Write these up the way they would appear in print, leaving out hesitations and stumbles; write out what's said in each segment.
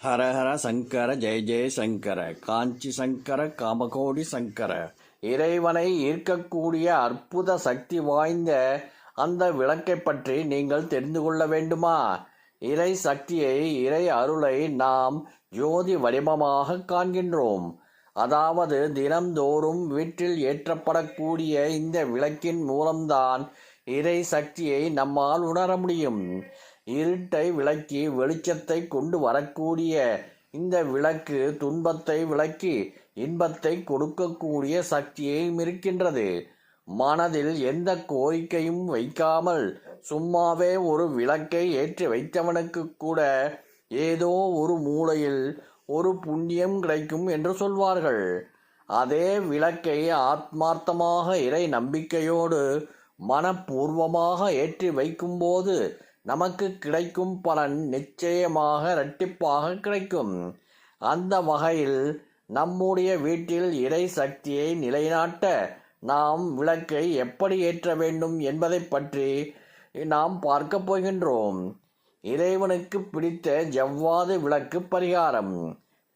ஹரஹர சங்கர ஜெய ஜெய சங்கர காஞ்சி சங்கர காமகோடி சங்கர. இறைவனை ஈர்க்கக்கூடிய அற்புத சக்தி வாய்ந்த அந்த விளக்கை பற்றி நீங்கள் தெரிந்து கொள்ள வேண்டுமா? இறை சக்தியை, இறை அருளை நாம் ஜோதி வடிவமாக காண்கின்றோம். அதாவது தினம்தோறும் வீட்டில் ஏற்றப்படக்கூடிய இந்த விளக்கின் மூலம்தான் இறை சக்தியை நம்மால் உணர முடியும். இருட்டை விளக்கி வெளிச்சத்தை கொண்டு வரக்கூடிய இந்த விளக்கு துன்பத்தை விளக்கி இன்பத்தை கொடுக்கக்கூடிய சக்தியையும் இருக்கின்றது. மனதில் எந்த கோரிக்கையும் வைக்காமல் சும்மாவே ஒரு விளக்கை ஏற்றி வைத்தவனுக்கு கூட ஏதோ ஒரு மூலையில் ஒரு புண்ணியம் கிடைக்கும் என்று சொல்வார்கள். அதே விளக்கை ஆத்மார்த்தமாக இறை நம்பிக்கையோடு மனப்பூர்வமாக ஏற்றி வைக்கும்போது நமக்கு கிடைக்கும் பலன் நிச்சயமாக இரட்டிப்பாக கிடைக்கும். அந்த வகையில் நம்முடைய வீட்டில் இறை சக்தியை நிலைநாட்ட நாம் விளக்கை எப்படி ஏற்ற வேண்டும் என்பதை பற்றி நாம் பார்க்க போகின்றோம். இறைவனுக்கு பிடித்த ஜவ்வாது விளக்கு பரிகாரம்.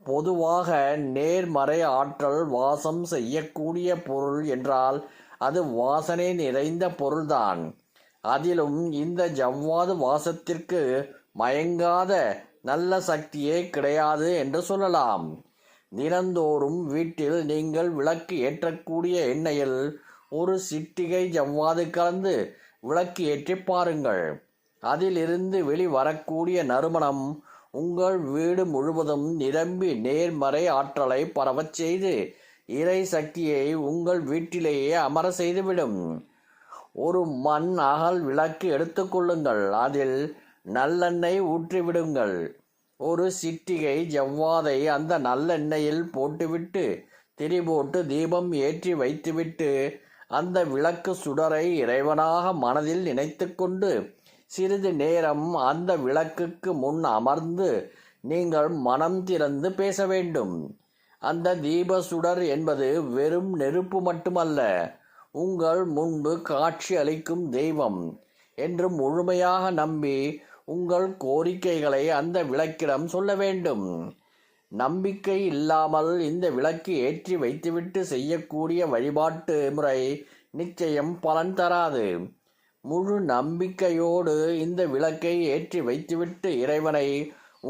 பொதுவாக நேர்மறை ஆற்றல் வாசம் செய்யக்கூடிய பொருள் என்றால் அது வாசனை நிறைந்த பொருள்தான். அதிலும் இந்த ஜவ்வாது வாசத்திற்கு மயங்காத நல்ல சக்தியே கிடையாது என்று சொல்லலாம். தினந்தோறும் வீட்டில் நீங்கள் விளக்கு ஏற்றக்கூடிய எண்ணெயில் ஒரு சிட்டிகை ஜவ்வாது கலந்து விளக்கு ஏற்றி பாருங்கள். அதிலிருந்து வெளிவரக்கூடிய நறுமணம் உங்கள் வீடு முழுவதும் நிரம்பி நேர்மறை ஆற்றலை பரவச் செய்து இறை சக்தியை உங்கள் வீட்டிலேயே அமர செய்துவிடும். ஒரு மண் அகல் விளக்கு எடுத்துக்கொள்ளுங்கள். அதில் நல்லெண்ணெய் ஊற்றிவிடுங்கள். ஒரு சிட்டிகை ஜவ்வாதை அந்த நல்லெண்ணெயில் போட்டுவிட்டு திரி போட்டு தீபம் ஏற்றி வைத்துவிட்டு அந்த விளக்கு சுடரை இறைவனாக மனதில் நினைத்து கொண்டு சிறிது நேரம் அந்த விளக்குக்கு முன் அமர்ந்து நீங்கள் மனம் திறந்து பேச வேண்டும். அந்த தீப சுடர் என்பது வெறும் நெருப்பு மட்டுமல்ல, உங்கள் முன்பு காட்சி அளிக்கும் தெய்வம் என்று முழுமையாக நம்பி உங்கள் கோரிக்கைகளை அந்த விளக்கிடம் சொல்ல வேண்டும். நம்பிக்கை இல்லாமல் இந்த விளக்கு ஏற்றி வைத்துவிட்டு செய்யக்கூடிய வழிபாட்டு முறை நிச்சயம் பலன் தராது. முழு நம்பிக்கையோடு இந்த விளக்கை ஏற்றி வைத்துவிட்டு இறைவனை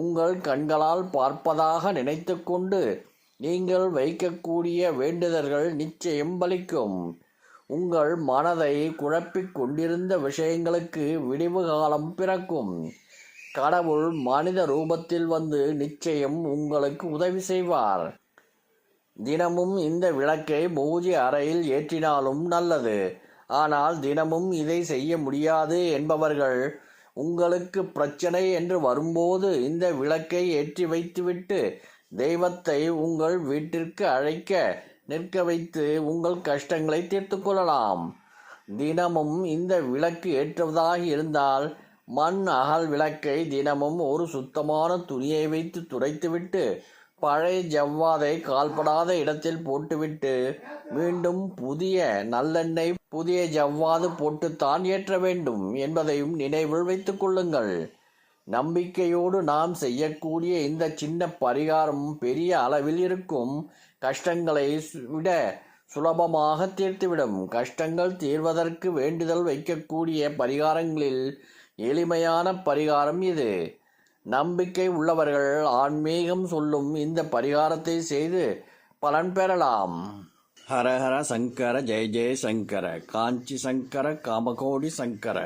உங்கள் கண்களால் பார்ப்பதாக நினைத்து கொண்டு நீங்கள் வைக்கக்கூடிய வேண்டுதல்கள் நிச்சயம் பலிக்கும். உங்கள் மனதை குழப்பிக் கொண்டிருந்த விஷயங்களுக்கு விடிவு காலம் பிறக்கும். கடவுள் மனித ரூபத்தில் வந்து நிச்சயம் உங்களுக்கு உதவி செய்வார். தினமும் இந்த விளக்கை பூஜை அறையில் ஏற்றினாலும் நல்லது. ஆனால் தினமும் இதை செய்ய முடியாது என்பவர்கள், உங்களுக்கு பிரச்சனை என்று வரும்போது இந்த விளக்கை ஏற்றி வைத்துவிட்டு தெய்வத்தை உங்கள் வீட்டிற்கு அழைக்க நிற்க வைத்து உங்கள் கஷ்டங்களை தீர்த்து கொள்ளலாம். தினமும் இந்த விளக்கு ஏற்றுவதாக இருந்தால் மண் அகல் விளக்கை தினமும் ஒரு சுத்தமான துணியை வைத்து துடைத்துவிட்டு பழைய ஜவ்வாதை கால்படாத இடத்தில் போட்டுவிட்டு மீண்டும் புதிய நல்லெண்ணெய் புதிய ஜவ்வாது போட்டுத்தான் ஏற்ற வேண்டும் என்பதையும் நினைவில் வைத்துக் கொள்ளுங்கள். நம்பிக்கையோடு நாம் செய்யக்கூடிய இந்த சின்ன பரிகாரம் பெரிய அளவில் இருக்கும் கஷ்டங்களை விட சுலபமாக தீர்த்துவிடும். கஷ்டங்கள் தீர்வதற்கு வேண்டுதல் வைக்கக்கூடிய பரிகாரங்களில் எளிமையான பரிகாரம் இது. நம்பிக்கை உள்ளவர்கள் ஆன்மீகம் சொல்லும் இந்த பரிகாரத்தை செய்து பலன் பெறலாம். ஹரஹர சங்கர ஜெய ஜெய சங்கர காஞ்சி சங்கர காமகோடி சங்கர.